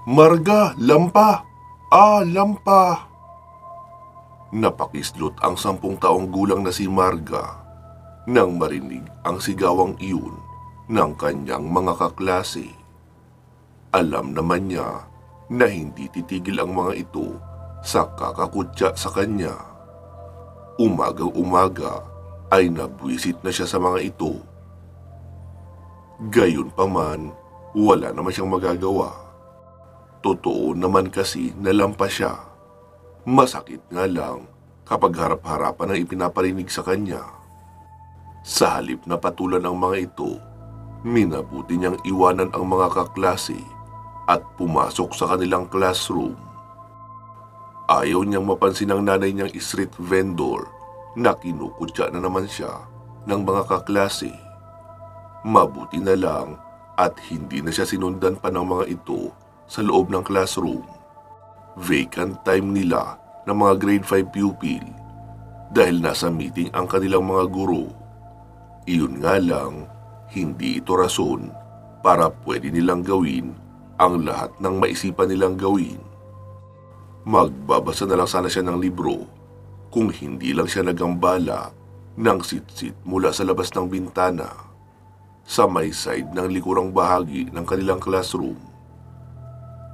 Marga, lampa! Lampa! Napakislot ang 10 taong gulang na si Marga nang marinig ang sigawang iyon ng kanyang mga kaklase. Alam naman niya na hindi titigil ang mga ito sa kakakutya sa kanya. Umagang-umaga ay nabwisit na siya sa mga ito. Gayunpaman, wala naman siyang magagawa. Totoo naman kasi na lampa siya. Masakit nga lang kapag harap-harapan ang ipinaparinig sa kanya. Sa halip na patulan ang mga ito, minabuti niyang iwanan ang mga kaklase at pumasok sa kanilang classroom. Ayaw niyang mapansin ang nanay niyang street vendor na kinukutya na naman siya ng mga kaklase. Mabuti na lang at hindi na siya sinundan pa ng mga ito sa loob ng classroom. Vacant time nila ng mga grade 5 pupil dahil nasa meeting ang kanilang mga guro. Iyon nga lang, hindi ito rason para pwede nilang gawin ang lahat ng maisipan nilang gawin. Magbabasa na lang sana siya ng libro kung hindi lang siya nagambala ng sitsit mula sa labas ng bintana sa may side ng likurang bahagi ng kanilang classroom.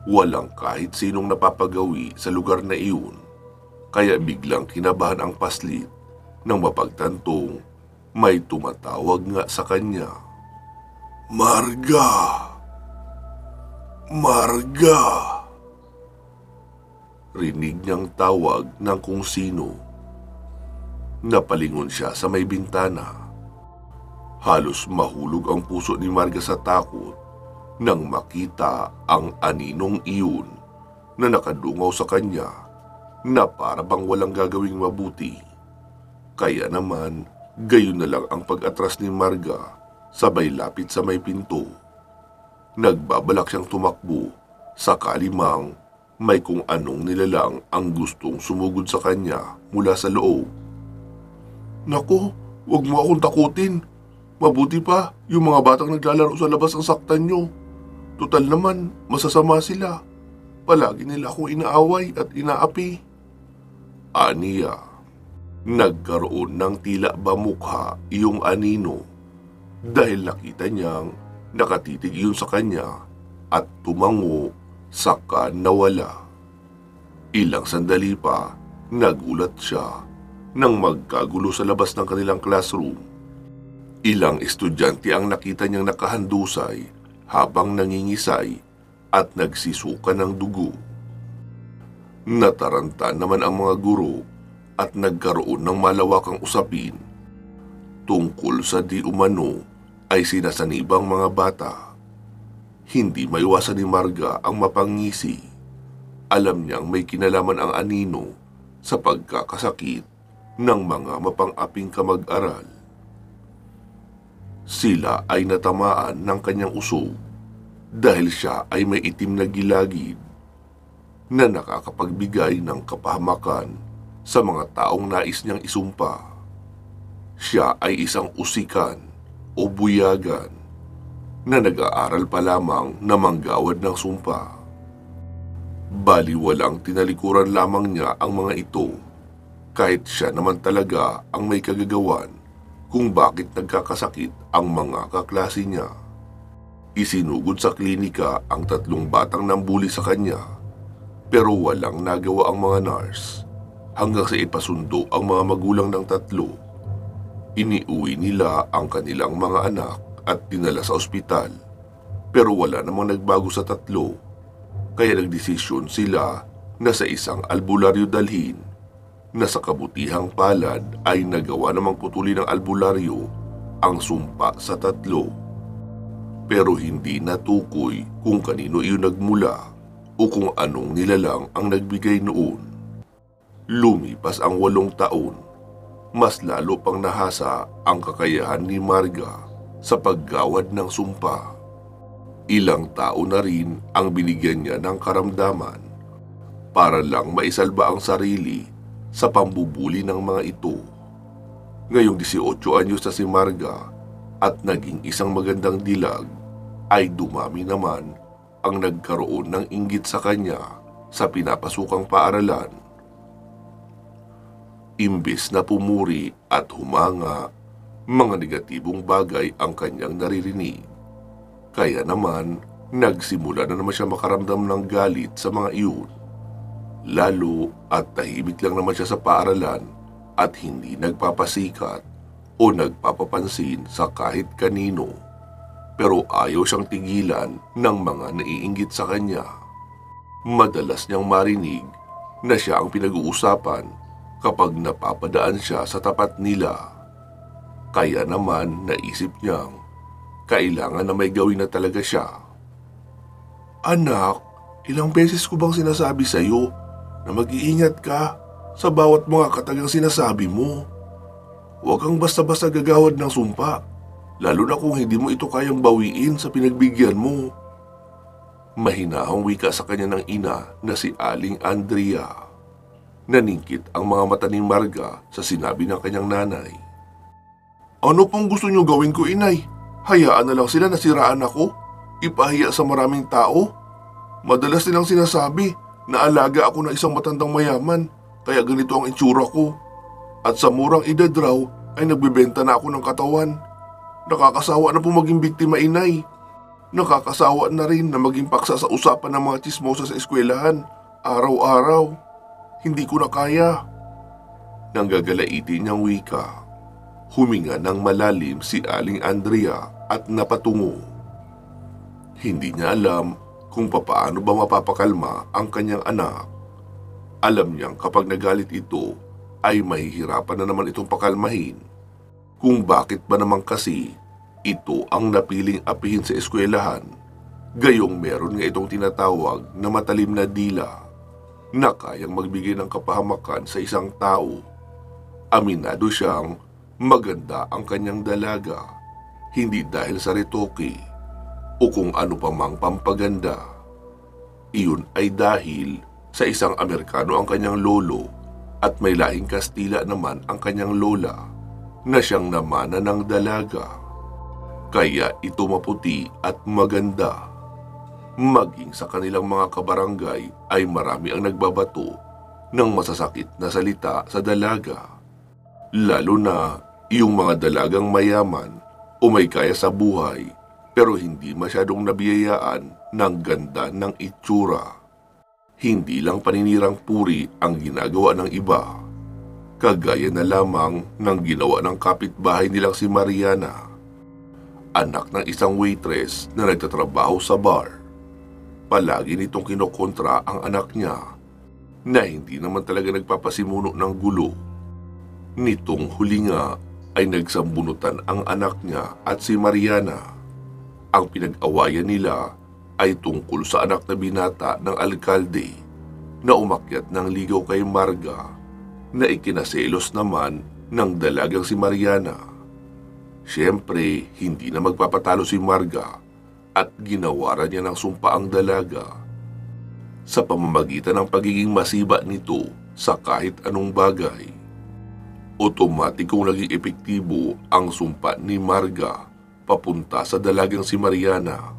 Walang kahit sinong napapagawi sa lugar na iyon, kaya biglang kinabahan ang paslit nang mapagtantong may tumatawag nga sa kanya. Marga! Marga! Rinig niyang tawag ng kung sino. Napalingon siya sa may bintana. Halos mahulog ang puso ni Marga sa takot nang makita ang aninong iyon na nakadungaw sa kanya na para bang walang gagawing mabuti. Kaya naman, gayon na lang ang pag-atras ni Marga sabay lapit sa may pinto. Nagbabalak siyang tumakbo sakali mang may kung anong nilalang ang gustong sumugod sa kanya mula sa loob. Naku, wag mo akong takutin. Mabuti pa yung mga batang naglalaro sa labas ang saktan nyo. Tutal naman, masasama sila. Palagi nila akong inaaway at inaapi. Aniya, nagkaroon ng tila ba mukha iyong anino dahil nakita niyang nakatitig iyon sa kanya at tumango saka nawala. Ilang sandali pa, nagulat siya nang magkagulo sa labas ng kanilang classroom. Ilang estudyante ang nakita niyang nakahandusay habang nangingisay at nagsisuka ng dugo. Nataranta naman ang mga guro at nagkaroon ng malawakang usapin tungkol sa di umano ay sinasanibang mga bata. Hindi maiwasan ni Marga ang mapangisi. Alam niyang may kinalaman ang anino sa pagkakasakit ng mga mapang-aping kamag-aral. Sila ay natamaan ng kanyang usog dahil siya ay may itim na gilagid na nakakapagbigay ng kapahamakan sa mga taong nais niyang isumpa. Siya ay isang usikan o buyagan na nag-aaral pa lamang na manggawad ng sumpa. Baliwalang tinalikuran lamang niya ang mga ito kahit siya naman talaga ang may kagagawan kung bakit nagkakasakit ang mga kaklase niya. Isinugod sa klinika ang 3 batang nambuli sa kanya pero walang nagawa ang mga nurse hanggang sa ipasundo ang mga magulang ng 3. Iniuwi nila ang kanilang mga anak at dinala sa ospital pero wala namang nagbago sa 3 kaya nagdesisyon sila na sa isang albularyo dalhin na sa kabutihang palad ay nagawa namang putulin ng albularyo ang sumpa sa 3. Pero hindi natukoy kung kanino iyon nagmula o kung anong nilalang ang nagbigay noon. Lumipas ang 8 taon, mas lalo pang nahasa ang kakayahan ni Marga sa paggawad ng sumpa. Ilang taon na rin ang binigyan niya ng karamdaman para lang maisalba ang sarili sa pambubuli ng mga ito. Ngayong 18 anyos na si Marga at naging isang magandang dilag, ay dumami naman ang nagkaroon ng inggit sa kanya sa pinapasukang paaralan. Imbes na pumuri at humanga, mga negatibong bagay ang kanyang naririnig. Kaya naman, nagsimula na naman siya makaramdam ng galit sa mga iyon. Lalo at tahimik lang naman siya sa paaralan at hindi nagpapasikat o nagpapapansin sa kahit kanino. Pero ayaw siyang tigilan ng mga naiinggit sa kanya. Madalas niyang marinig na siya ang pinag-uusapan kapag napapadaan siya sa tapat nila. Kaya naman naisip niyang kailangan na may gawin na talaga siya. Anak, ilang beses ko bang sinasabi sa iyo na mag-iingat ka sa bawat mga katagang sinasabi mo? Huwag kang basta-basta gagawad ng sumpa, lalo na kung hindi mo ito kayang bawiin sa pinagbigyan mo. Mahinahong wika sa kanya ng ina na si Aling Andrea. Naningkit ang mga mata ni Marga sa sinabi ng kanyang nanay. Ano pong gusto niyo gawin ko, inay? Hayaan na lang sila na siraan ako? Ipahiya sa maraming tao? Madalas nilang sinasabi na alaga ako ng isang matandang mayaman, kaya ganito ang itsura ko. At sa murang edad raw ay nagbebenta na ako ng katawan. Nakakasawa na po maging biktima, inay. Nakakasawa na rin na maging paksa sa usapan ng mga tsismosa sa eskwelahan, araw-araw. Hindi ko na kaya. Nanggagalaiti niyang wika. Huminga ng malalim si Aling Andrea at napatungo. Hindi niya alam kung papaano ba mapapakalma ang kanyang anak. Alam niyang kapag nagalit ito ay mahihirapan na naman itong pakalmahin. Kung bakit ba naman kasi ito ang napiling apihin sa eskwelahan, gayong meron nga itong tinatawag na matalim na dila na kayang magbigay ng kapahamakan sa isang tao. Aminado siyang maganda ang kanyang dalaga, hindi dahil sa retoke o kung ano pa mang pampaganda. Iyon ay dahil sa isang Amerikano ang kanyang lolo at may lahing Kastila naman ang kanyang lola na siyang namana ng dalaga. Kaya ito maputi at maganda. Maging sa kanilang mga kabarangay ay marami ang nagbabato ng masasakit na salita sa dalaga. Lalo na yung mga dalagang mayaman o may kaya sa buhay pero hindi masyadong nabiyayaan ng ganda ng itsura. Hindi lang paninirang puri ang ginagawa ng iba. Kagaya na lamang ng ginawa ng kapitbahay nilang si Mariana, anak ng isang waitress na nagtatrabaho sa bar. Palagi nitong kinokontra ang anak niya na hindi naman talaga nagpapasimuno ng gulo. Nitong huli nga ay nagsambunutan ang anak niya at si Mariana. Ang pinag-awayan nila ay tungkol sa anak na binata ng alkalde na umakyat ng ligaw kay Marga na ikinaselos naman ng dalagang si Mariana. Siyempre, hindi na magpapatalo si Marga at ginawaran niya ng sumpa ang dalaga sa pamamagitan ng pagiging masiba nito sa kahit anong bagay. Otomatikong naging epektibo ang sumpa ni Marga papunta sa dalagang si Mariana.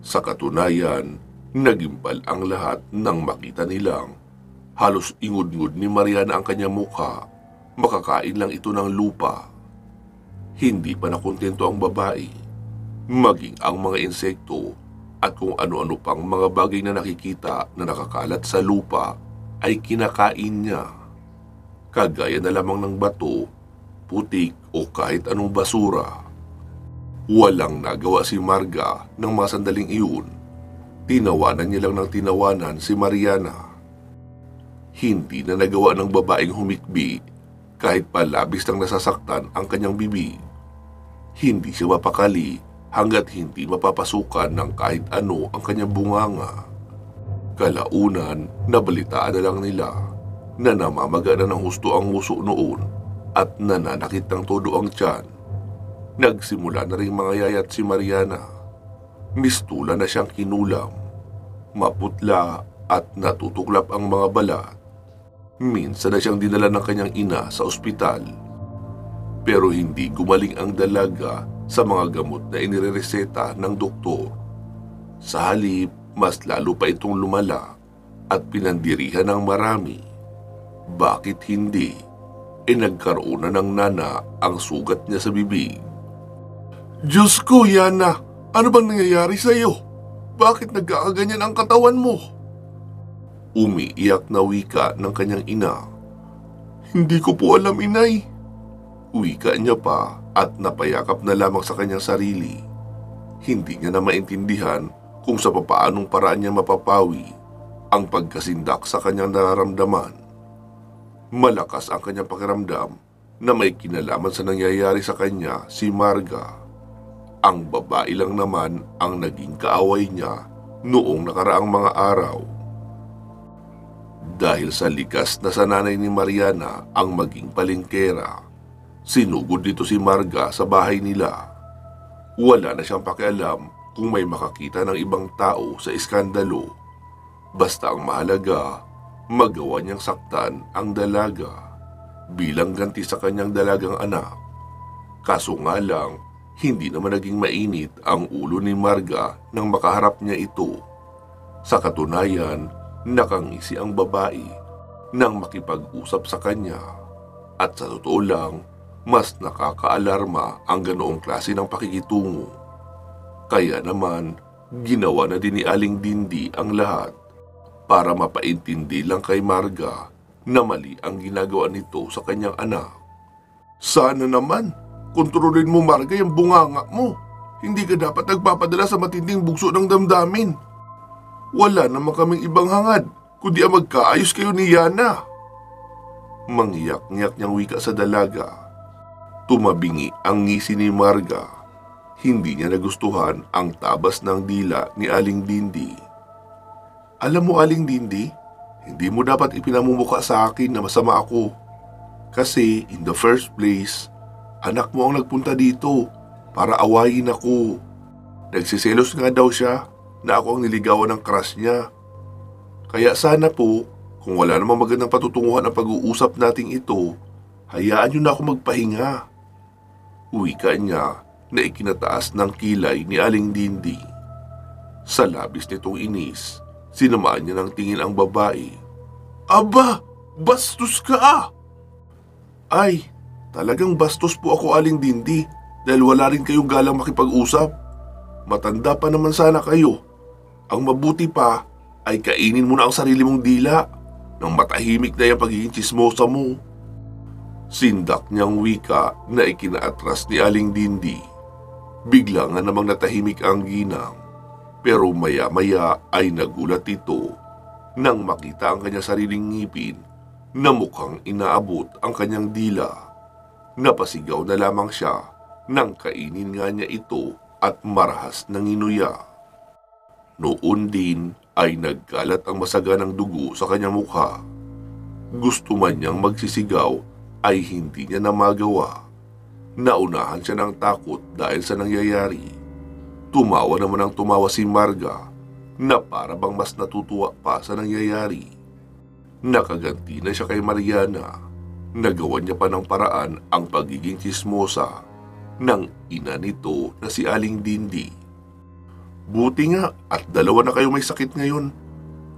Sa katunayan, nagimbal ang lahat nang makita nilang halos ingud-ngud ni Mariana ang kanyang mukha. Makakain lang ito ng lupa. Hindi pa nakontento ang babae. Maging ang mga insekto at kung ano-ano pang mga bagay na nakikita na nakakalat sa lupa ay kinakain niya. Kagaya na lamang ng bato, putik o kahit anong basura. Walang nagawa si Marga ng mga sandaling iyon. Tinawanan niya lang ng tinawanan si Mariana. Hindi na nagawa ng babaeng humikbi kahit palabis nang nasasaktan ang kanyang bibig. Hindi siya mapakali hanggat hindi mapapasukan ng kahit ano ang kanyang bunganga. Kalaunan, nabalitaan na lang nila na namamaga na ng husto ang nguso noon at nananakit ng todo ang tiyan. Nagsimula na rin mga yayat si Mariana. Mistula na siyang kinulam. Maputla at natutuklap ang mga balat. Minsan na siyang dinala ng kanyang ina sa ospital. Pero hindi gumaling ang dalaga sa mga gamot na inirereseta ng doktor. Sa halip, mas lalo pa itong lumala at pinandirihan ng marami. Bakit hindi? Nagkaroon na ng nana ang sugat niya sa bibig. Diyos ko, Yana! Ano bang nangyayari sa iyo? Bakit nagkakaganyan ang katawan mo? Umiiyak na wika ng kanyang ina. Hindi ko po alam, inay. Wika niya pa at napayakap na lamang sa kanyang sarili. Hindi niya na maintindihan kung sa papaanong paraan niya mapapawi ang pagkasindak sa kanyang nararamdaman. Malakas ang kanyang pakiramdam na may kinalaman sa nangyayari sa kanya si Marga. Ang babae lang naman ang naging kaaway niya noong nakaraang mga araw. Dahil sa likas na sananay ni Mariana ang maging palengkera, sinugod dito si Marga sa bahay nila. Wala na siyang pakialam kung may makakita ng ibang tao sa iskandalo. Basta ang mahalaga, magawa niyang saktan ang dalaga bilang ganti sa kanyang dalagang anak. Kaso nga lang, hindi naman naging mainit ang ulo ni Marga nang makaharap niya ito. Sa katunayan, nakangisi ang babae nang makipag-usap sa kanya. At sa totoo lang, mas nakakaalarma ang ganoong klase ng pakikitungo. Kaya naman, ginawa na din ni Aling Dindi ang lahat para mapaintindi lang kay Marga na mali ang ginagawa nito sa kanyang anak. Sana naman, kontrolin mo, Marga, yung bunganga mo. Hindi ka dapat nagpapadala sa matinding bugso ng damdamin. Wala naman kaming ibang hangad, kundi ang magkaayos kayo ni Yana. Mangyak-ngyak niyang wika sa dalaga. Tumabingi ang ngisi ni Marga. Hindi niya nagustuhan ang tabas ng dila ni Aling Dindi. Alam mo, Aling Dindi, hindi mo dapat ipinamumuka sa akin na masama ako. Kasi in the first place, anak mo ang nagpunta dito para awayin ako. Nagsiselos nga daw siya na ako ang niligawan ng crush niya. Kaya sana po, kung wala namang magandang patutunguhan ang pag-uusap nating ito, hayaan niyo na ako magpahinga. Wika niya na ikinataas ng kilay ni Aling Dindi. Sa labis nitong inis, sinamaan niya ng tingin ang babae. Aba, bastos ka! Ay, talagang bastos po ako, Aling Dindi, dahil wala rin kayong galang makipag-usap. Matanda pa naman sana kayo. Ang mabuti pa ay kainin mo na ang sarili mong dila nang matahimik na yung pagiging tsismosa mo. Sindak niyang wika na ikinaatras ni Aling Dindi. Bigla nga namang natahimik ang ginang, pero maya-maya ay nagulat ito nang makita ang kanyang sariling ngipin na mukhang inaabot ang kanyang dila. Napasigaw na lamang siya nang kainin nga niya ito at marahas ng inuya. Noon din ay nagkalat ang masaganang dugo sa kanyang mukha. Gusto man niyang magsisigaw ay hindi niya na magawa. Naunahan siya ng takot dahil sa nangyayari. Tumawa naman ang tumawa si Marga na para bang mas natutuwa pa sa nangyayari. Nakaganti na siya kay Mariana. Nagawa niya pa ng paraan ang pagiging tsismosa ng ina nito na si Aling Dindi. Buti nga at dalawa na kayo may sakit ngayon.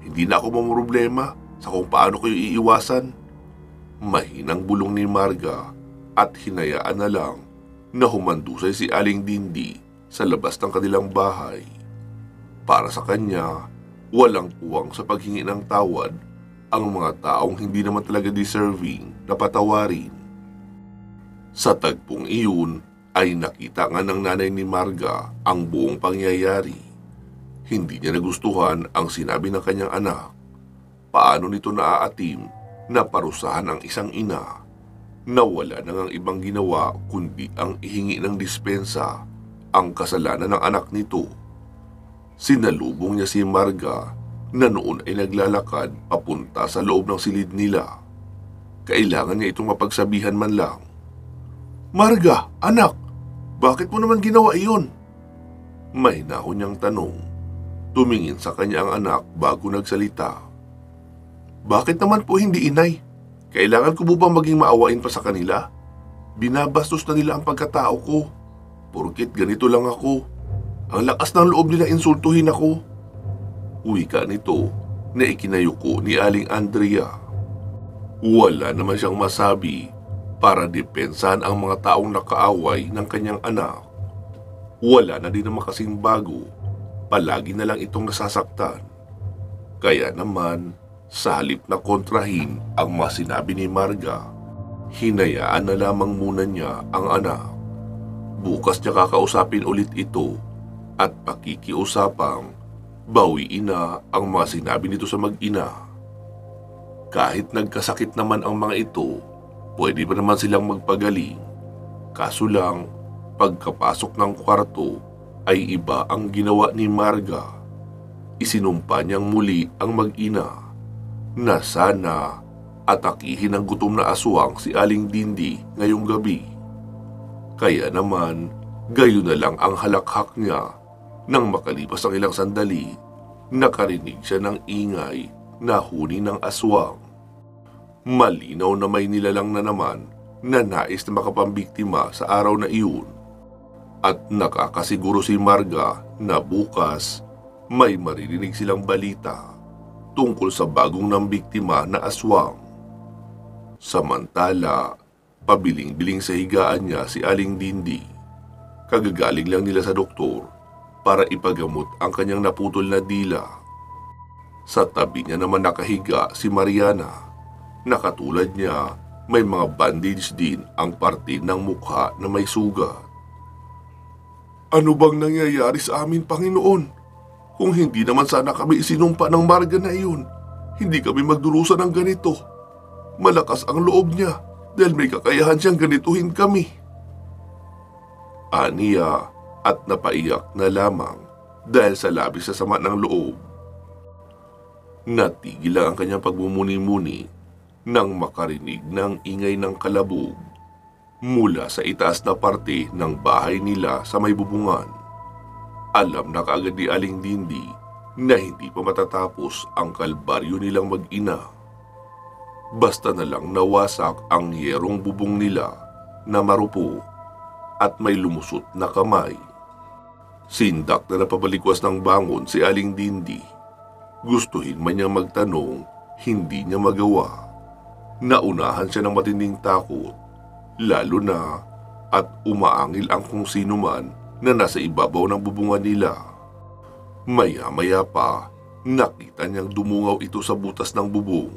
Hindi na ako mamroblema sa kung paano kayo iiwasan. Mahinang bulong ni Marga at hinayaan na lang na humandusay si Aling Dindi sa labas ng kanilang bahay. Para sa kanya, walang puwang sa paghingi ng tawad ang mga taong hindi naman talaga deserving na patawarin. Sa tagpong iyon ay nakita nga ng nanay ni Marga ang buong pangyayari. Hindi niya nagustuhan ang sinabi ng kanyang anak. Paano nito naaatim na parusahan ang isang ina na wala na ngang ibang ginawa kundi ang ihingi ng dispensa ang kasalanan ng anak nito. Sinalubong niya si Marga na noon ay naglalakad papunta sa loob ng silid nila. Kailangan niya itong mapagsabihan man lang. Marga, anak, bakit mo naman ginawa iyon? Mahinahon niyang tanong. Tumingin sa kanya ang anak bago nagsalita. Bakit naman po hindi, inay? Kailangan ko ba maging maawain pa sa kanila? Binabastos na nila ang pagkatao ko. Porkit ganito lang ako. Ang lakas ng loob nila insultuhin ako. Wika nito na ikinayuko ni Aling Andrea. Wala naman siyang masabi para depensahan ang mga taong nakaaway ng kanyang anak. Wala na din naman kasing bago, palagi na lang itong nasasaktan. Kaya naman, sa halip na kontrahin ang mga sinabi ni Marga, hinayaan na lamang muna niya ang anak. Bukas niya kakausapin ulit ito at pakikiusapang bawiin na ang mga sinabi nito sa mag-ina. Kahit nagkasakit naman ang mga ito, pwede pa naman silang magpagaling. Kaso lang, pagkapasok ng kwarto ay iba ang ginawa ni Marga. Isinumpa niyang muli ang mag-ina na sana atakihin ng gutom na aswang si Aling Dindi ngayong gabi. Kaya naman, gayon na lang ang halakhak niya. Nang makalipas ang ilang sandali, nakarinig siya ng ingay na huni ng aswang. Malinaw na may nilalang na naman na nais na makapambiktima sa araw na iyon. At nakakasiguro si Marga na bukas may maririnig silang balita tungkol sa bagong nambiktima na aswang. Samantala, pabiling-biling sa higaan niya si Aling Dindi. Kagagaling lang nila sa doktor para ipagamot ang kanyang naputol na dila. Sa tabi niya naman nakahiga si Mariana. Nakatulad niya, may mga bandage din ang parte ng mukha na may sugat. Ano bang nangyayari sa amin, Panginoon? Kung hindi naman sana kami isinumpa ng Marga na iyon, hindi kami magdurusa ng ganito. Malakas ang loob niya dahil may kakayahan siyang ganituhin kami. Aniya at napaiyak na lamang dahil sa labis na sama ng loob. Natigil lang ang kanyang pagmumuni-muni nang makarinig ng ingay ng kalabog mula sa itaas na parte ng bahay nila sa may bubungan. Alam na kaagad ni Aling Dindi na hindi pa matatapos ang kalbaryo nilang mag-ina. Basta na lang nawasak ang yerong bubong nila na marupo at may lumusot na kamay. Sindak na napabalikwas ng bangon si Aling Dindi. Gustuhin man niyang magtanong, hindi niya magawa. Naunahan siya ng matinding takot, lalo na at umaangil ang kung sino man na nasa ibabaw ng bubungan nila. Maya-maya pa, nakita niyang dumungaw ito sa butas ng bubong.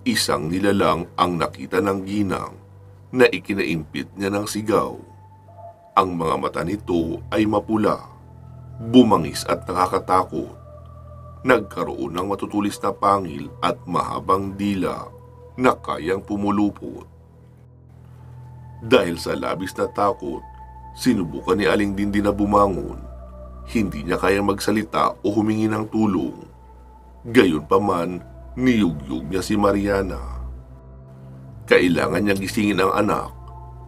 Isang nilalang ang nakita ng ginang na ikinaimpit niya ng sigaw. Ang mga mata nito ay mapula, bumangis at nakakatakot. Nagkaroon ng matutulis na pangil at mahabang dila na kayang pumulupot. Dahil sa labis na takot, sinubukan ni Aling Dindi na bumangon. Hindi niya kayang magsalita o humingi ng tulong. Gayunpaman, niyugyug niya si Mariana. Kailangan niyang gisingin ang anak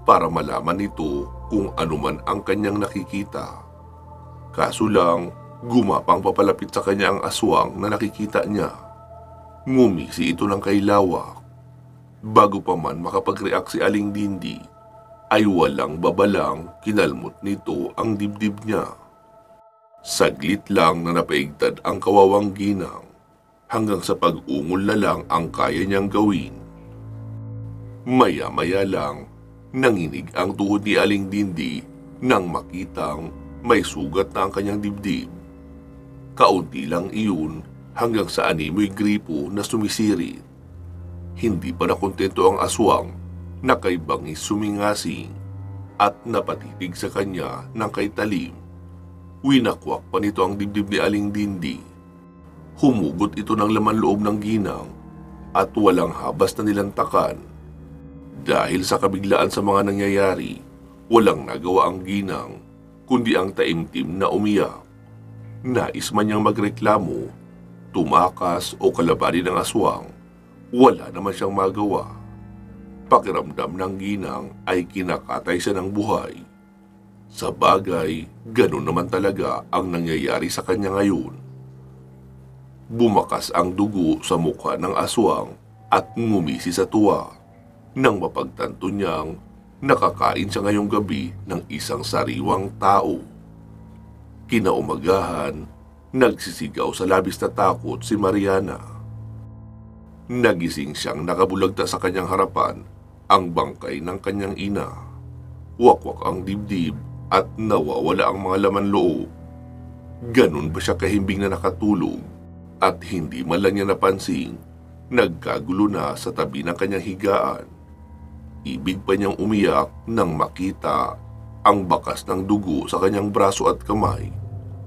para malaman nito kung anuman ang kanyang nakikita. Kaso lang, gumapang papalapit sa kanya ang aswang na nakikita niya. Ngumisi ito ng kailawak. Bago pa man makapag-react si Aling Dindi, ay walang babalang kinalmot nito ang dibdib niya. Saglit lang na napaigtad ang kawawang ginang, hanggang sa pag-ungol na lang ang kaya niyang gawin. Maya-maya lang, nanginig ang tuhod ni Aling Dindi nang makitang may sugat na ang kanyang dibdib. Kaunti lang iyon hanggang sa animoy gripo na sumisirit. Hindi pa nakontento ang aswang na kay bangis sumingasing at napatitig sa kanya ng kay talim. Winakwak pa nito ang dibdib ni Aling Dindi. Humugot ito ng laman loob ng ginang at walang habas na nilantakan. Dahil sa kabiglaan sa mga nangyayari, walang nagawa ang ginang kundi ang taimtim na umiyak. Nais man niyang magreklamo, tumakas o kalabanin ng aswang, wala naman siyang magawa. Pakiramdam ng ginang ay kinakatay siya ng buhay. Sa bagay, ganun naman talaga ang nangyayari sa kanya ngayon. Bumakas ang dugo sa mukha ng aswang at ngumisi sa tuwa nang mapagtanto niyang nakakain siya ngayong gabi ng isang sariwang tao. Kinaumagahan, Nagsisigaw sa labis na takot si Mariana. Nagising siyang nakabulagta sa kanyang harapan ang bangkay ng kanyang ina. Wakwak ang dibdib at nawawala ang mga laman loob. Ganun ba siya kahimbing na nakatulog at hindi man lang niya napansing nagkagulo na sa tabi ng kanyang higaan. Ibig pa niyang umiyak nang makita ang bakas ng dugo sa kanyang braso at kamay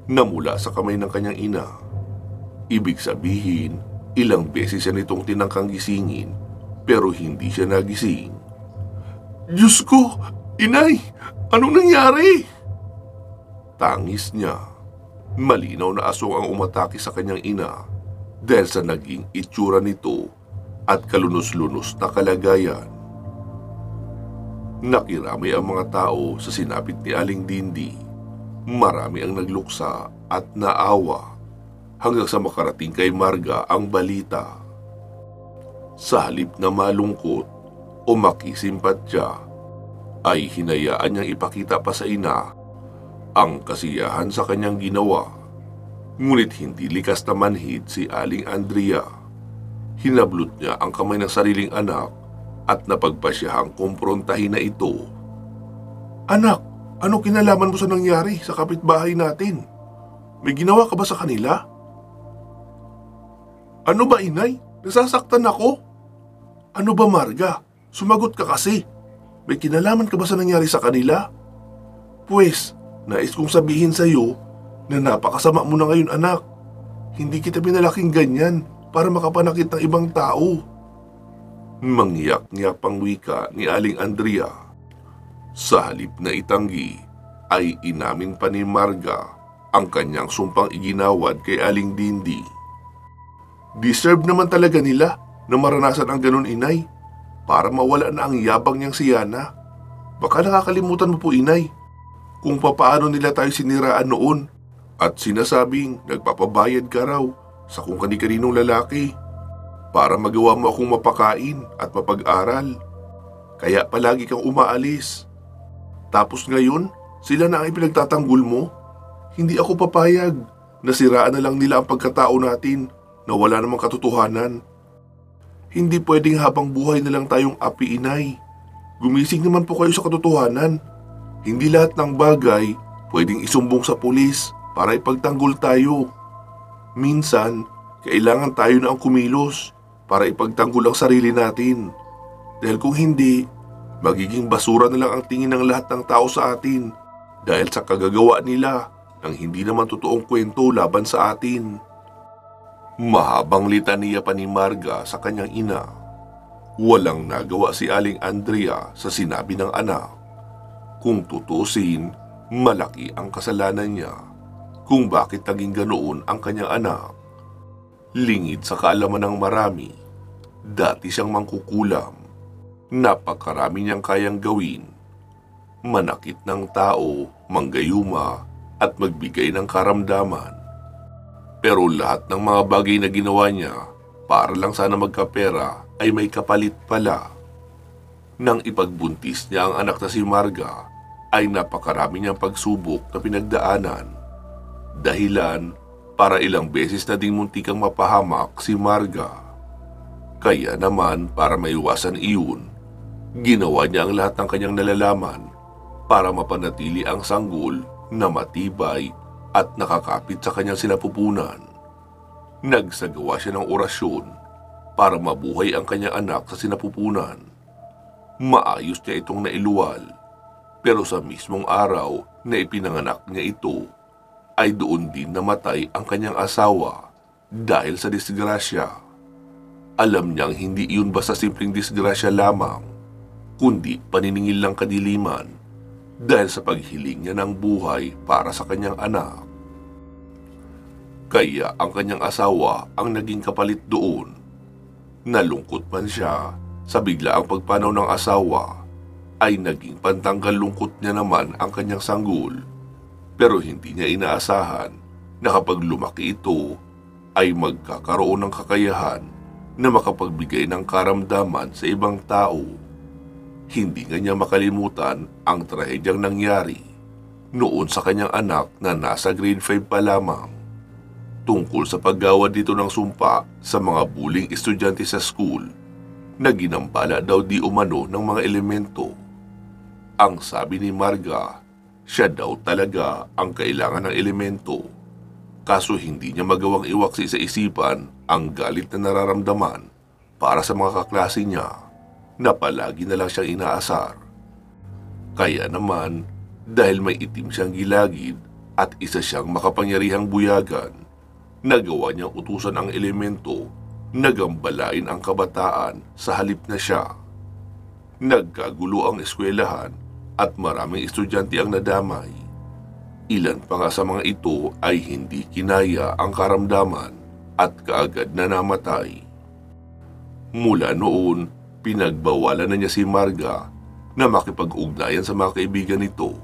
na mula sa kamay ng kanyang ina. Ibig sabihin, ilang beses siya nitong tinangkang gisingin pero hindi siya nagising. Diyos ko! Inay! Anong nangyari? Tangis niya. Malinaw na aswang ang umatake sa kanyang ina dahil sa naging itsura nito at kalunos-lunos na kalagayan. Nakiramay ang mga tao sa sinapit ni Aling Dindi. Marami ang nagluksa at naawa hanggang sa makarating kay Marga ang balita. Sa halip na malungkot o makisimpatya, ay hinayaan niyang ipakita pa sa ina ang kasiyahan sa kanyang ginawa. Ngunit hindi likas na manhid si Aling Andrea. Hinablot niya ang kamay ng sariling anak at napagpasyahang kumprontahin na ito. Anak, ano kinalaman mo sa nangyari sa kapitbahay natin? May ginawa ka ba sa kanila? Ano ba, inay? Nasasaktan ako? Ano ba, Marga? Sumagot ka kasi. May kinalaman ka ba sa nangyari sa kanila? Pwes, nais kong sabihin sa iyo na napakasama mo na ngayon, anak. Hindi kita pinalaking ganyan para makapanakit ng ibang tao. Mangyak-ngyak pang wika ni Aling Andrea. Sa halip na itanggi, ay inamin pa ni Marga ang kanyang sumpang iginawad kay Aling Dindi. Deserve naman talaga nila na maranasan ang ganun, inay, para mawala na ang yabang niyang si Yana. Baka nakakalimutan mo po, inay, kung papaano nila tayo siniraan noon at sinasabing nagpapabayad ka raw sa kung kani-kaninong lalaki para magawa mo akong mapakain at mapag-aral. Kaya palagi kang umaalis. Tapos ngayon, sila na ang ipinagtatanggol mo. Hindi ako papayag. Nasiraan na lang nila ang pagkatao natin na wala namang katotohanan. Hindi pwedeng habang buhay na lang tayong api, inay. Gumising naman po kayo sa katotohanan. Hindi lahat ng bagay pwedeng isumbong sa pulis para ipagtanggol tayo. Minsan, kailangan tayo na ang kumilos para ipagtanggol ang sarili natin. Dahil kung hindi, magiging basura na lang ang tingin ng lahat ng tao sa atin dahil sa kagagawa nila ng hindi naman totoong kwento laban sa atin. Mahabang litaniya pa ni Marga sa kanyang ina. Walang nagawa si Aling Andrea sa sinabi ng anak. Kung tutusin, malaki ang kasalanan niya kung bakit naging ganoon ang kanyang anak. Lingid sa kaalaman ng marami, dati siyang mangkukulam. Napakarami niyang kayang gawin. Manakit ng tao, manggayuma at magbigay ng karamdaman. Pero lahat ng mga bagay na ginawa niya para lang sana magkapera ay may kapalit pala. Nang ipagbuntis niya ang anak na si Marga, ay napakarami niyang pagsubok na pinagdaanan. Dahilan para ilang beses na ding muntikang mapahamak si Marga. Kaya naman para maiwasan iyon, ginawa niya ang lahat ng kanyang nalalaman para mapanatili ang sanggol na matibay at nakakapit sa kanyang sinapupunan. Nagsagawa siya ng orasyon para mabuhay ang kanyang anak sa sinapupunan. Maayos niya itong nailuwal, pero sa mismong araw na ipinanganak niya ito, ay doon din namatay ang kanyang asawa dahil sa disgrasya. Alam niyang hindi iyon basta simpleng disgrasya lamang, kundi paniningil ng kadiliman dahil sa paghiling niya ng buhay para sa kanyang anak. Kaya ang kanyang asawa ang naging kapalit doon. Nalungkot man siya sa biglaang pagpanaw ng asawa, ay naging pantanggal lungkot niya naman ang kanyang sanggol. Pero hindi niya inaasahan na kapag lumaki ito, ay magkakaroon ng kakayahan na makapagbigay ng karamdaman sa ibang tao. Hindi nga niya makalimutan ang trahedyang nangyari noon sa kanyang anak na nasa grade 5 pa lamang. tungkol sa paggawad dito ng sumpa sa mga buling estudyante sa school na ginambala daw di umano ng mga elemento. Ang sabi ni Marga, siya daw talaga ang kailangan ng elemento. Kaso hindi niya magawang iwaksi sa isipan ang galit na nararamdaman para sa mga kaklase niya na palagi na lang siyang inaasar. Kaya naman, dahil may itim siyang gilagid at isa siyang makapangyarihang buyagan, nagawa niyang utusan ang elemento na gambalain ang kabataan sa halip na siya. Nagkagulo ang eskwelahan at maraming estudyante ang nadamay. Ilan pa nga sa mga ito ay hindi kinaya ang karamdaman at kaagad na namatay. Mula noon, pinagbawalan na niya si Marga na makipag-ugnayan sa mga kaibigan nito.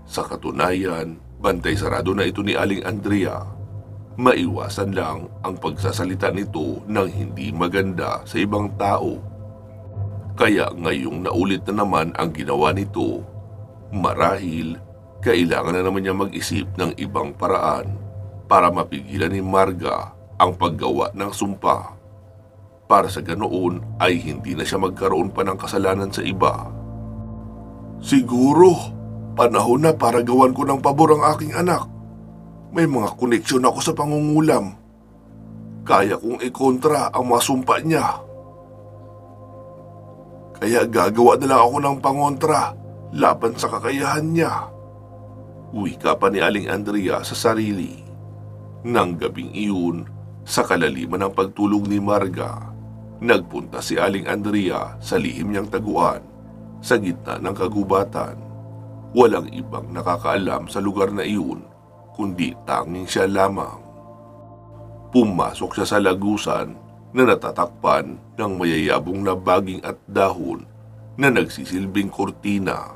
Sa katunayan, bantay sarado na ito ni Aling Andrea. Maiwasan lang ang pagsasalita nito ng hindi maganda sa ibang tao. Kaya ngayong naulit na naman ang ginawa nito, marahil kailangan na naman niya mag-isip ng ibang paraan para mapigilan ni Marga ang paggawa ng sumpa. Para sa ganoon ay hindi na siya magkaroon pa ng kasalanan sa iba. Siguro, panahon na para gawan ko ng pabor ang aking anak. May mga koneksyon ako sa pangungulam. Kaya kong ikontra ang mga sumpa niya. Kaya gagawa na lang ako ng pangontra laban sa kakayahan niya. Wika pa ni Aling Andrea sa sarili. Nang gabing iyon, sa kalaliman ng pagtulog ni Marga, nagpunta si Aling Andrea sa lihim niyang taguan sa gitna ng kagubatan. Walang ibang nakakaalam sa lugar na iyon kundi tanging siya lamang. Pumasok siya sa lagusan na natatakpan ng mayayabong na baging at dahon na nagsisilbing kurtina.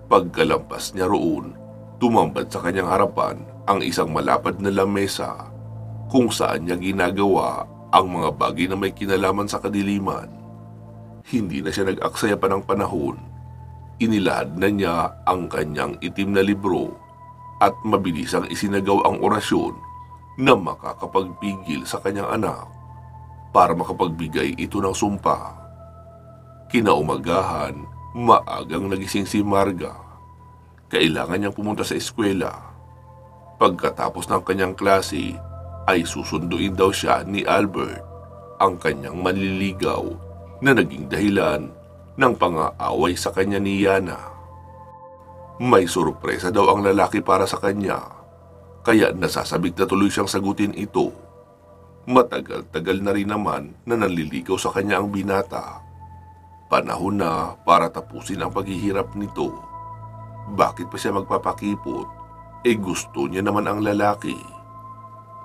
Pagkalampas niya roon, tumambad sa kanyang harapan ang isang malapad na lamesa kung saan niya ginagawa ang mga bagay na may kinalaman sa kadiliman. Hindi na siya nag-aksaya pa ng panahon. Inilahad na niya ang kanyang itim na libro at mabilis ang isinagaw ang orasyon na makakapagpigil sa kanyang anak para makapagbigay ito ng sumpa. Kinaumagahan, maagang nagising si Marga. Kailangan niyang pumunta sa eskwela. Pagkatapos ng kanyang klase, ay susunduin daw siya ni Albert, ang kanyang manliligaw na naging dahilan ng pang-aaway sa kanya ni Yana. May sorpresa daw ang lalaki para sa kanya, kaya nasasabik na tuloy siyang sagutin ito. Matagal-tagal na rin naman na nanliligaw sa kanya ang binata. Panahon na para tapusin ang paghihirap nito. Bakit pa siya magpapakipot? Gusto niya naman ang lalaki.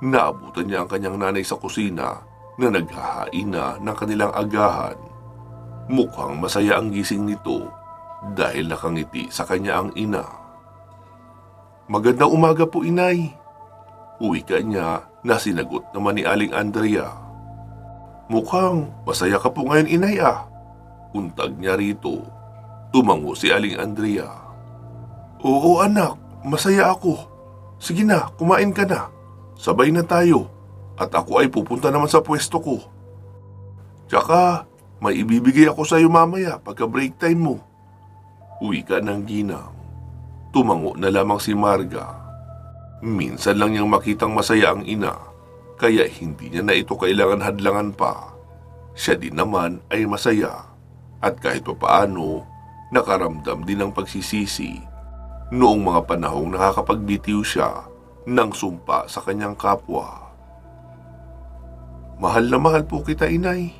Naabutan niya ang kanyang nanay sa kusina na naghahain na ng kanilang agahan. Mukhang masaya ang gising nito dahil nakangiti sa kanya ang ina. Magandang umaga po, inay. Wika niya na sinagot naman ni Aling Andrea. Mukhang masaya ka po ngayon, inay ah. Untag niya rito. Tumango si Aling Andrea. Oo anak, masaya ako. Sige na, kumain ka na. Sabay na tayo. At ako ay pupunta naman sa pwesto ko. Tsaka, may ibibigay ako sa iyo mamaya pagka break time mo. Wika ng ginang. Tumango na lamang si Marga. Minsan lang niyang makitang masaya ang ina, kaya hindi niya na ito kailangan hadlangan pa. Siya din naman ay masaya, at kahit papaano, nakaramdam din ng pagsisisi noong mga panahong nakakapagbitiw siya ng sumpa sa kanyang kapwa. Mahal na mahal po kita, inay.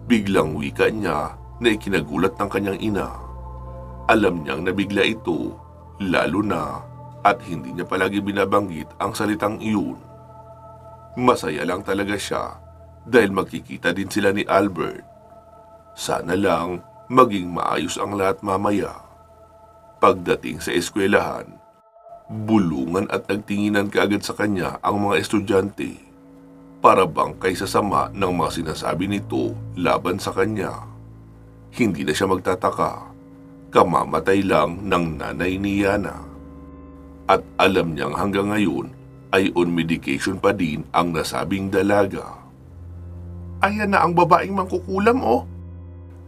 Biglang wika niya na ikinagulat ng kanyang ina. Alam niyang nabigla ito, lalo na at hindi niya palagi binabanggit ang salitang iyon. Masaya lang talaga siya dahil magkikita din sila ni Albert. Sana lang maging maayos ang lahat mamaya. Pagdating sa eskwelahan, bulungan at nagtinginan kaagad sa kanya ang mga estudyante para bang kaysa sama ng mga sinasabi nito laban sa kanya. Hindi na siya magtataka, kamamatay lang ng nanay ni Yana. At alam niyang hanggang ngayon ay on medication pa din ang nasabing dalaga. Ayan na ang babaeng mangkukulam oh.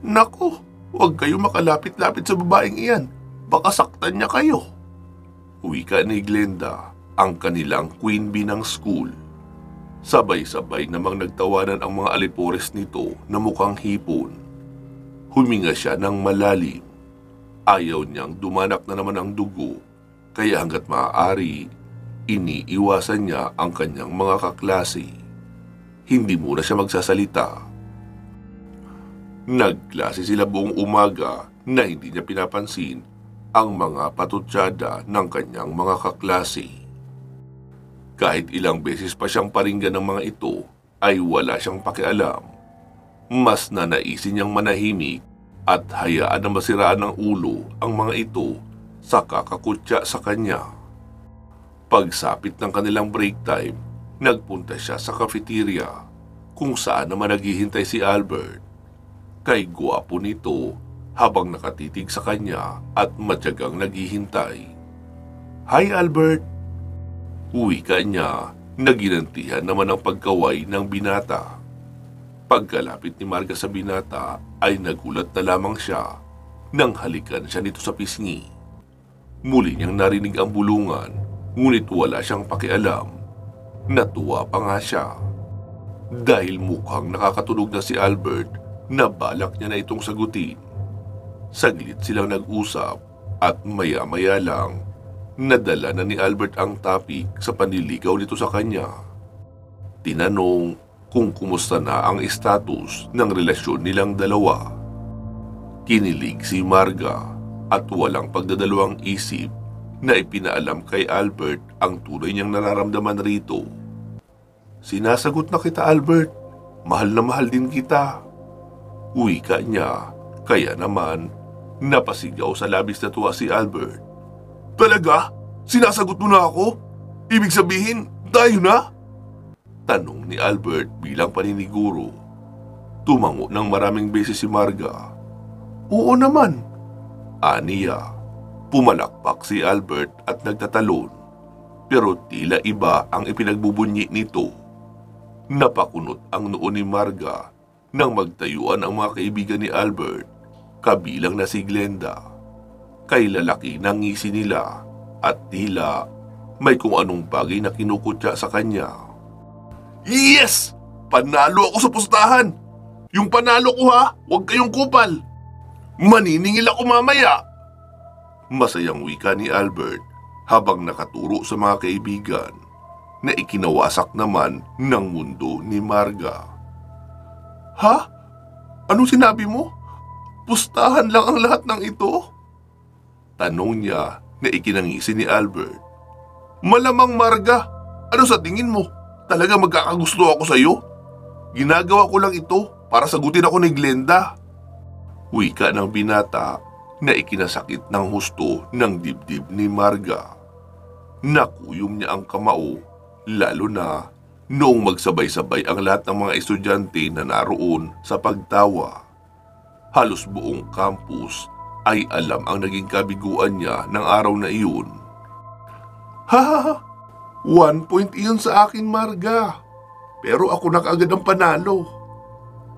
Nako, huwag kayo makalapit-lapit sa babaeng iyan. Baka saktan niya kayo. Wika ni Glenda, ang kanilang queen bee ng school. Sabay-sabay namang nagtawanan ang mga alipores nito na mukhang hipon. Huminga siya ng malalim. Ayaw niyang dumanak na naman ang dugo, kaya hanggat maaari, iniiwasan niya ang kanyang mga kaklase. Hindi muna siya magsasalita. Nagklase sila buong umaga na hindi niya pinapansin ang mga patutsada ng kanyang mga kaklase. Kahit ilang beses pa siyang paringgan ng mga ito, ay wala siyang pakialam. Mas nanaisin niyang manahimik at hayaan na masiraan ng ulo ang mga ito sa kakakutya sa kanya. Pagsapit ng kanilang break time, nagpunta siya sa cafeteria kung saan naman naghihintay si Albert. Kay gwapo nito habang nakatitig sa kanya at matyagang naghihintay. Hi Albert! Wika niya na ginantihan naman ang pagkaway ng binata. Pagkalapit ni Marga sa binata ay nagulat na lamang siya nang halikan siya nito sa pisngi. Muli niyang narinig ang bulungan, ngunit wala siyang pakialam. Natuwa pa nga siya. Dahil mukhang nakakatunog na si Albert na balak niya na itong sagutin. Saglit silang nag-usap at maya-maya lang nadala na ni Albert ang topic sa panliligaw nito sa kanya. Tinanong kung kumusta na ang status ng relasyon nilang dalawa. Kinilig si Marga at walang pagdadalawang isip na ipinaalam kay Albert ang tunay niyang nararamdaman rito. Sinasagot na kita Albert, mahal na mahal din kita. Wika niya, kaya naman napasigaw sa labis na tuwa si Albert. Talaga? Sinasagot mo na ako? Ibig sabihin, tayo na? Tanong ni Albert bilang paniniguro. Tumango ng maraming beses si Marga. Oo naman. Aniya, pumalakpak si Albert at nagtatalon. Pero tila iba ang ipinagbubunyi nito. Napakunot ang noo ni Marga nang magtayuan ang mga kaibigan ni Albert, kabilang na si Glenda. Kay lalaki ng ngisi nila at tila may kung anong bagay na kinukutya sa kanya. Yes! Panalo ako sa pustahan! Yung panalo ko ha, huwag kayong kupal! Maniningil ako mamaya! Masayang wika ni Albert habang nakaturo sa mga kaibigan na ikinawasak naman ng mundo ni Marga. Ha? Anong sinabi mo? Pustahan lang ang lahat ng ito? Tanong niya na ikinangisi ni Albert. Malamang Marga, ano sa tingin mo? Talaga magkakagusto ako sa iyo? Ginagawa ko lang ito para sagutin ako ni Glenda. Wika ng binata na ikinasakit ng husto ng dibdib ni Marga. Nakuyom niya ang kamao, lalo na noong magsabay-sabay ang lahat ng mga estudyante na naroon sa pagtawa. Halos buong campus ay alam ang naging kabiguan niya ng araw na iyon. Ha! 1 point iyon sa akin, Marga. Pero ako na kaagad ang panalo.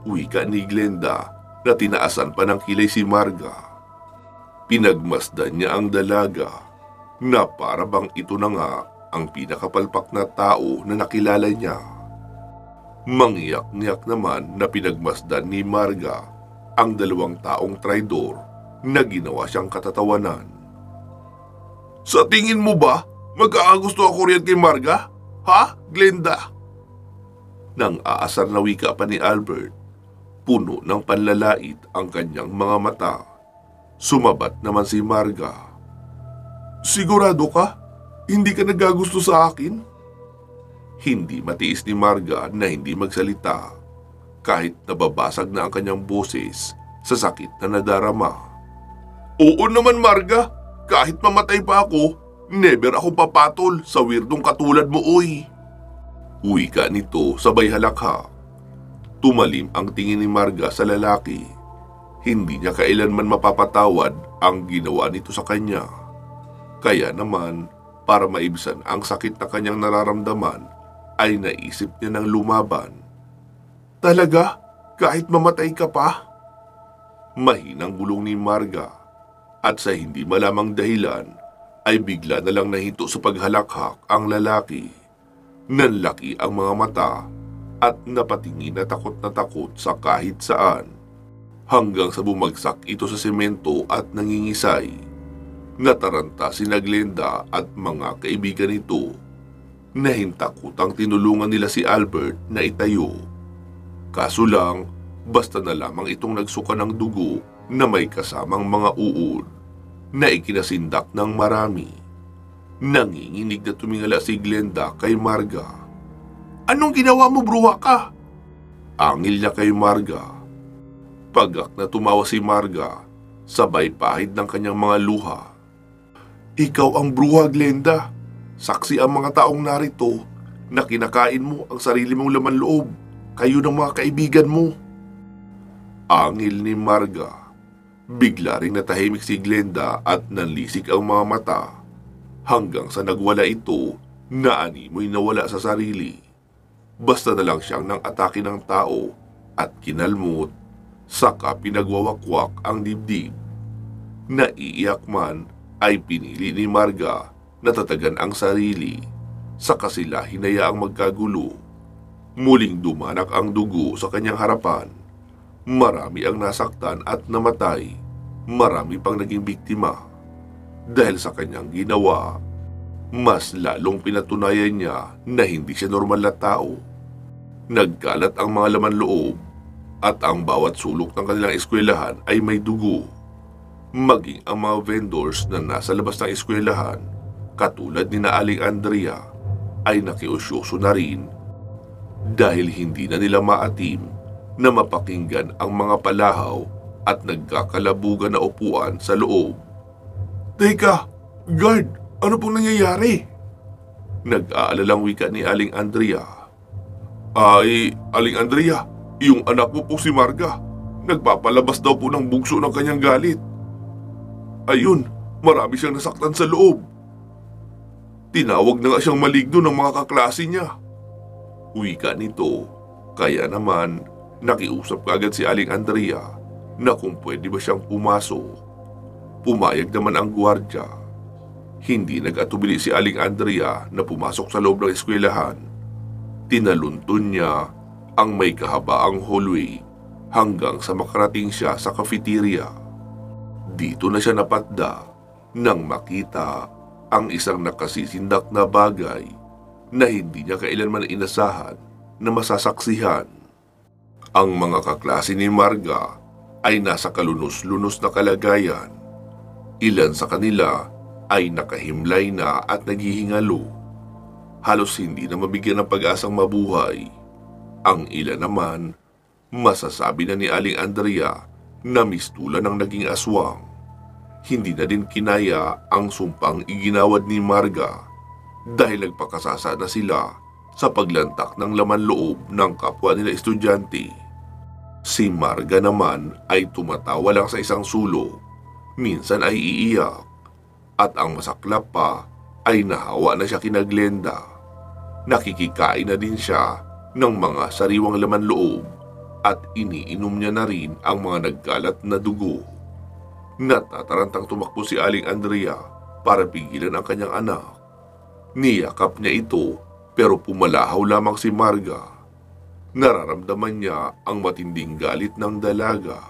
Wika ni Glenda na tinaasan pa ng kilay si Marga. Pinagmasdan niya ang dalaga na para bang ito na nga ang pinakapalpak na tao na nakilala niya. Mangyak-ngyak naman na pinagmasdan ni Marga ang dalawang taong traidor na ginawa siyang katatawanan. Sa tingin mo ba, magkakagusto ako riyan kay Marga? Ha, Glenda? Nang aasar na wika pa ni Albert, puno ng panlalait ang kanyang mga mata. Sumabat naman si Marga. Sigurado ka? Hindi ka nagagusto sa akin? Hindi matiis ni Marga na hindi magsalita, kahit nababasag na ang kanyang boses sa sakit na nadarama. Oo naman Marga, kahit mamatay pa ako, never ako papatol sa weirdong katulad mo, oy. Wika nito sabay halakha. Tumalim ang tingin ni Marga sa lalaki. Hindi niya kailanman mapapatawad ang ginawa nito sa kanya. Kaya naman, Para maibsan ang sakit na kanyang nararamdaman, ay naisip niya ng lumaban. Talaga? Kahit mamatay ka pa? Mahinang bulong ni Marga, at sa hindi malamang dahilan ay bigla na lang nahinto sa paghalakhak ang lalaki. Nanlaki ang mga mata at napatingin na takot sa kahit saan, hanggang sa bumagsak ito sa semento at nangingisay. Nataranta sina Glenda at mga kaibigan nito. Nahintakutang tinulungan nila si Albert na itayo. Kaso lang, basta na lamang itong nagsuka ng dugo na may kasamang mga uod na ikinasindak ng marami. Nanginginig na tumingala si Glenda kay Marga. Anong ginawa mo, bruha ka? Angil niya kay Marga. Pagak na tumawa si Marga, sabay pahid ng kanyang mga luha. Ikaw ang bruha, Glenda. Saksi ang mga taong narito na kinakain mo ang sarili mong laman loob, kayo ng mga kaibigan mo. Angil ni Marga. Bigla ring natahimik si Glenda at nanlisik ang mga mata, hanggang sa nagwala ito na animoy nawala sa sarili. Basta na lang siyang nang atake ng tao at kinalmot, saka pinagwawakwak ang dibdib. Naiiyak man ay pinili ni Marga na tatagan ang sarili, saka sila hinayaang magkagulo. Muling dumanak ang dugo sa kanyang harapan. Marami ang nasaktan at namatay. Marami pang naging biktima. Dahil sa kanyang ginawa, mas lalong pinatunayan niya na hindi siya normal na tao. Nagkalat ang mga laman loob at ang bawat sulok ng kanilang eskwelahan ay may dugo. Maging ang mga vendors na nasa labas ng eskwelahan, katulad ni na Aling Andrea, ay nakiusyoso na rin dahil hindi na nila maatim na mapakinggan ang mga palahaw at nagkakalabugan na upuan sa loob. Teka, guard, ano pong nangyayari? Nag-aalalang wika ni Aling Andrea. Ay, Aling Andrea, yung anak mo po si Marga, nagpapalabas daw po ng bugso ng kanyang galit. Ayun, marami siyang nasaktan sa loob. Tinawag na nga siyang maligno ng mga kaklase niya. Wika nito, kaya naman nakiusap kaagad si Aling Andrea na kung pwede ba siyang pumasok. Pumayag naman ang gwardya. Hindi nag-atubili si Aling Andrea na pumasok sa loob ng eskwelahan. Tinaluntun niya ang may kahabaang hallway hanggang sa makarating siya sa cafeteria. Dito na siya napatda nang makita ang isang nakasisindak na bagay na hindi niya kailanman inasahan na masasaksihan. Ang mga kaklase ni Marga ay nasa kalunos-lunos na kalagayan. Ilan sa kanila ay nakahimlay na at naghihingalo. Halos hindi na mabigyan ng pag-asang mabuhay. Ang ilan naman, masasabi na ni Aling Andrea na mistulan ng naging aswang. Hindi na din kinaya ang sumpang iginawad ni Marga dahil nagpakasasa na sila sa paglantak ng laman loob ng kapwa nila estudyante. Si Marga naman ay tumatawa lang sa isang sulok, minsan ay iiyak, at ang masaklap pa ay nahawa na siya kina Glenda. Nakikikain na din siya ng mga sariwang laman loob at iniinom niya na rin ang mga nagkalat na dugo. Natatarantang tumakbo si Aling Andrea para pigilan ang kanyang anak. Niyakap niya ito pero pumalahaw lamang si Marga. Nararamdaman niya ang matinding galit ng dalaga.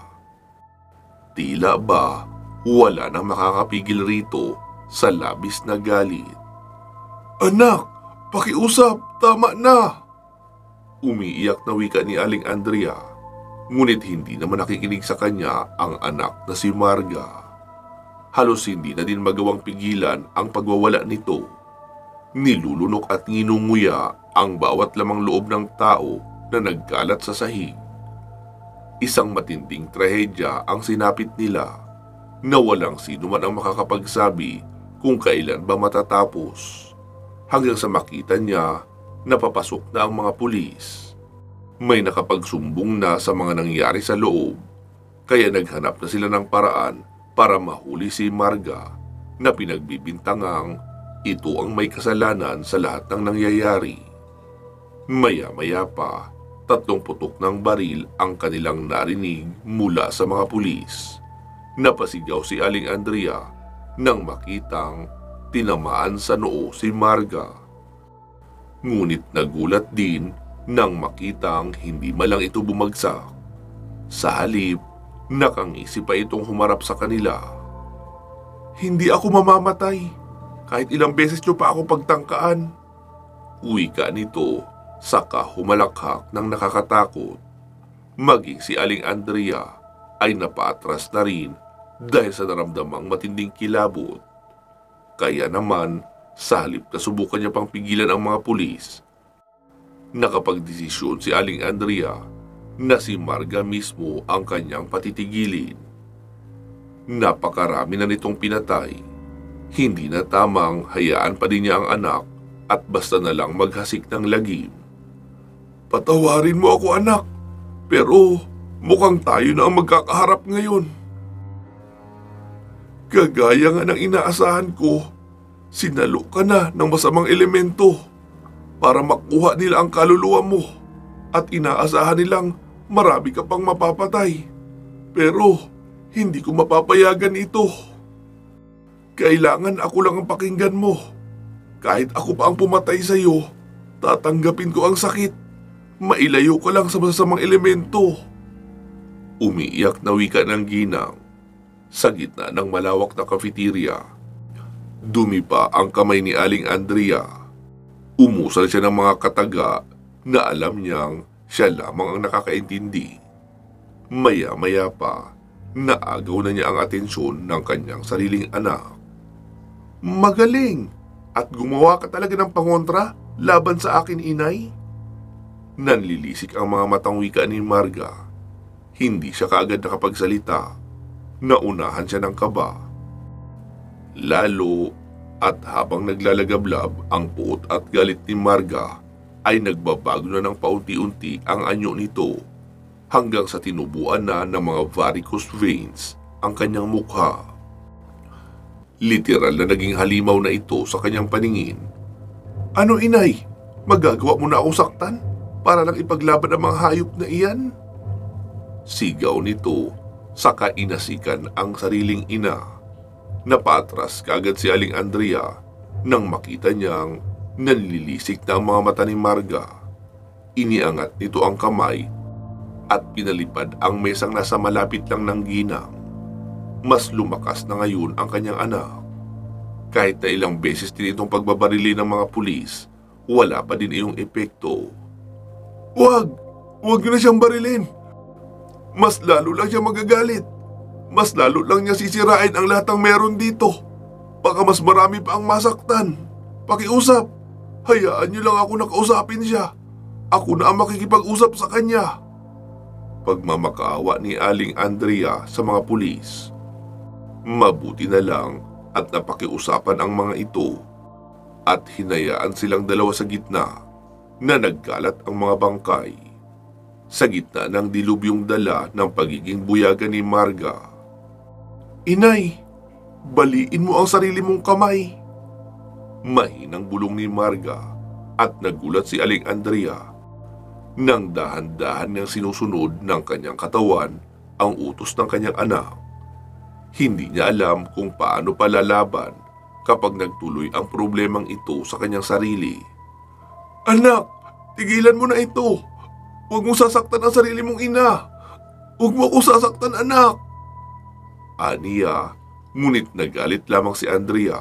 Tila ba wala nang makakapigil rito sa labis na galit. Anak, pakiusap, tama na! Umiiyak na wika ni Aling Andrea, ngunit hindi naman nakikinig sa kanya ang anak na si Marga. Halos hindi na din magawang pigilan ang pagwawala nito. Nilulunok at nginunguya ang bawat lamang loob ng tao na nagkalat sa sahig. Isang matinding trahedya ang sinapit nila na walang sino man ang makakapagsabi kung kailan ba matatapos, hanggang sa makita niya na papasok na ang mga pulis. May nakapagsumbong na sa mga nangyari sa loob, kaya naghanap na sila ng paraan para mahuli si Marga na pinagbibintangang ito ang may kasalanan sa lahat ng nangyayari. Maya-maya pa, 3 putok ng baril ang kanilang narinig mula sa mga pulis. Napasigaw si Aling Andrea nang makitang tinamaan sa noo si Marga. Ngunit nagulat din nang makitang hindi malang ito bumagsak. Sa halip, nakangisi pa itong humarap sa kanila. "Hindi ako mamamatay. Kahit ilang beses nyo pa ako pagtangkaan." Wika nito, saka humalakhak ng nakakatakot. Maging si Aling Andrea ay napaatras na rin dahil sa naramdamang matinding kilabot. Kaya naman, sa halip na subukan niya pang pigilan ang mga pulis, nakapagdesisyon si Aling Andrea na si Marga mismo ang kanyang patitigilin. Napakarami na nitong pinatay. Hindi na tamang hayaan pa din niya ang anak at basta na lang maghasik ng lagim. "Patawarin mo ako, anak, pero mukhang tayo na ang magkakaharap ngayon. Kagaya nga ng inaasahan ko, sinalo ka na ng masamang elemento para makuha nila ang kaluluwa mo at inaasahan nilang marami ka pang mapapatay. Pero hindi ko mapapayagan ito. Kailangan ako lang ang pakinggan mo. Kahit ako pa ang pumatay sa iyo, tatanggapin ko ang sakit. Mailayo ka lang sa masasamang elemento." Umiiyak na wika ng ginang sa gitna ng malawak na kafeterya. Dumi pa ang kamay ni Aling Andrea. Umusal siya ng mga kataga na alam niyang siya lamang ang nakakaintindi. Maya-maya pa, naagaw na niya ang atensyon ng kanyang sariling anak. "Magaling! At gumawa ka talaga ng pangontra laban sa akin, inay?" Nanlilisik ang mga matang wika ni Marga. Hindi siya kaagad nakapagsalita. Naunahan siya ng kaba. Lalo at habang naglalagablab ang puot at galit ni Marga, ay nagbabago na ng paunti-unti ang anyo nito hanggang sa tinubuan na ng mga varicose veins ang kanyang mukha. Literal na naging halimaw na ito sa kanyang paningin. "Ano, inay? Magagawa mo na akong saktan para lang ipaglaban ang mga hayop na iyan?" Sigaw nito, saka inasikan ang sariling ina. Napatras kaagad si Aling Andrea nang makita niyang nanlilisik na ang mga mata ni Marga. Iniangat nito ang kamay at pinalipad ang mesang nasa malapit lang ng ginang. Mas lumakas na ngayon ang kanyang anak. Kahit na ilang beses din itong pagbabarili ng mga pulis, wala pa din iyong epekto. "Huwag! Huwag niyo na siyang barilin! Mas lalo lang siya magagalit. Mas lalo lang niya sisirain ang lahat ng meron dito. Baka mas marami pa ang masaktan. Pakiusap. Hayaan niyo lang ako na kausapin siya. Ako na ang makikipag-usap sa kanya." Pagmamakaawa ni Aling Andrea sa mga pulis. Mabuti na lang at napakiusapan ang mga ito at hinayaan silang dalawa sa gitna na nagkalat ang mga bangkay. Sa gitna ng dilubyong dala ng pagiging buyaga ni Marga. "Inay, baliin mo ang sarili mong kamay." Mahinang bulong ni Marga at nagulat si Aling Andrea nang dahan-dahan niyang sinusunod ng kanyang katawan ang utos ng kanyang anak. Hindi niya alam kung paano palalaban kapag nagtuloy ang problemang ito sa kanyang sarili. "Anak, tigilan mo na ito. Huwag mong sasaktan ang sarili mong ina. Huwag mo ako sasaktan, anak." Aniya, ngunit nagalit lamang si Andrea.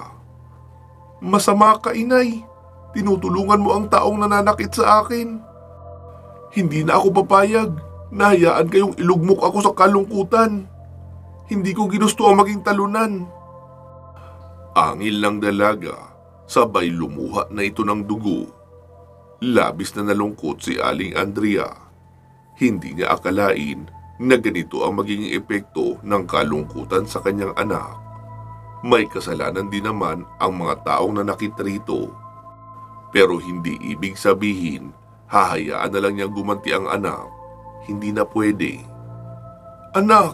"Masama ka, inay. Tinutulungan mo ang taong nananakit sa akin. Hindi na ako papayag na hayaan kayong ilugmok ako sa kalungkutan. Hindi ko ginusto ang maging talunan." Angil ng dalaga, sabay lumuha na ito ng dugo. Labis na nalungkot si Aling Andrea. Hindi niya akalain na ganito ang magiging epekto ng kalungkutan sa kanyang anak. May kasalanan din naman ang mga taong nanakit rito. Pero hindi ibig sabihin hahayaan na lang niyang gumanti ang anak. Hindi na pwede. "Anak,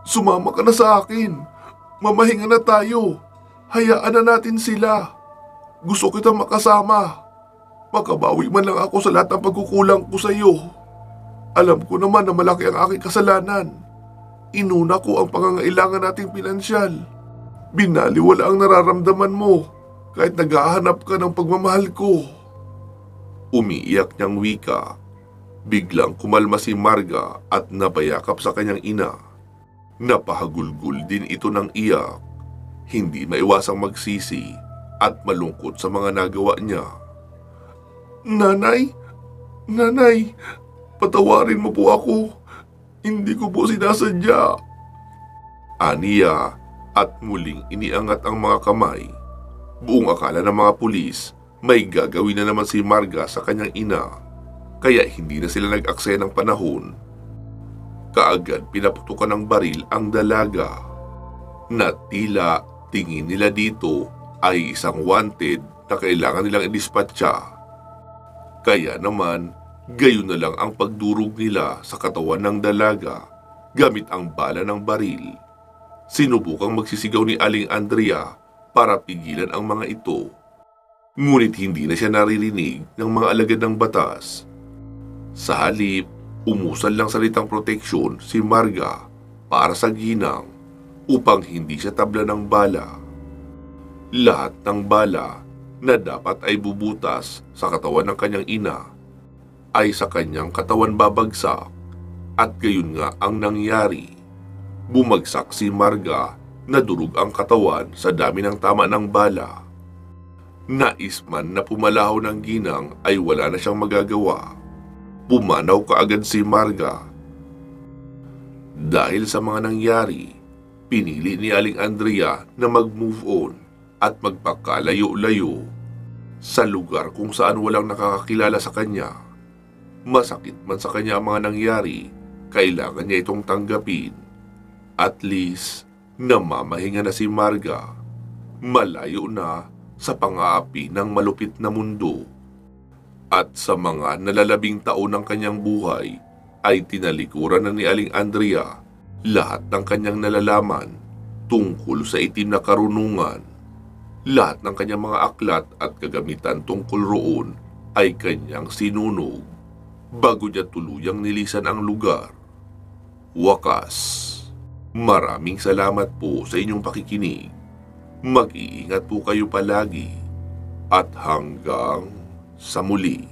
sumama ka na sa akin. Mamahinga na tayo. Hayaan na natin sila." Gusto kita makasama. Makabawi man lang ako sa lahat ng pagkukulang ko sa iyo. Alam ko naman na malaki ang aking kasalanan. Inuna ko ang pangangailangan nating pinansyal. Binaliwala ang nararamdaman mo kahit naghahanap ka ng pagmamahal ko. Umiiyak niyang wika. Biglang kumalma si Marga at napayakap sa kanyang ina. Napahagulgul din ito ng iyak. Hindi maiwasang magsisi at malungkot sa mga nagawa niya. Nanay, patawarin mo po ako. Hindi ko po sinasadya. Aniya at muling iniangat ang mga kamay. Buong akala ng mga pulis, may gagawin na naman si Marga sa kanyang ina. Kaya hindi na sila nag-aksaya ng panahon. Kaagad pinaputukan ng baril ang dalaga. Na tila tingin nila dito ay isang wanted na kailangan nilang idispatcha. Kaya naman, gayon na lang ang pagdurog nila sa katawan ng dalaga gamit ang bala ng baril. Sinubukang magsisigaw ni Aling Andrea para pigilan ang mga ito. Ngunit hindi na siya naririnig ng mga alagad ng batas. Sa halip, umusal lang salitang proteksyon si Marga para sa ginang upang hindi siya tabla ng bala. Lahat ng bala na dapat ay bubutas sa katawan ng kanyang ina ay sa kanyang katawan babagsak at gayon nga ang nangyari. Bumagsak si Marga na durog ang katawan sa dami ng tama ng bala. Nais man na pumalaho ng ginang ay wala na siyang magagawa. Pumanaw kaagad si Marga. Dahil sa mga nangyari, pinili ni Aling Andrea na mag-move on at magpakalayo-layo sa lugar kung saan walang nakakakilala sa kanya. Masakit man sa kanya ang mga nangyari, kailangan niya itong tanggapin. At least, namamahinga na si Marga. Malayo na sa pang-aapi ng malupit na mundo. At sa mga nalalabing taon ng kanyang buhay, ay tinalikuran na ni Aling Andrea lahat ng kanyang nalalaman tungkol sa itim na karunungan. Lahat ng kanyang mga aklat at kagamitan tungkol roon ay kanyang sinunog bago niya tuluyang nilisan ang lugar. Wakas. Maraming salamat po sa inyong pakikinig. Mag-iingat po kayo palagi at hanggang sa muli.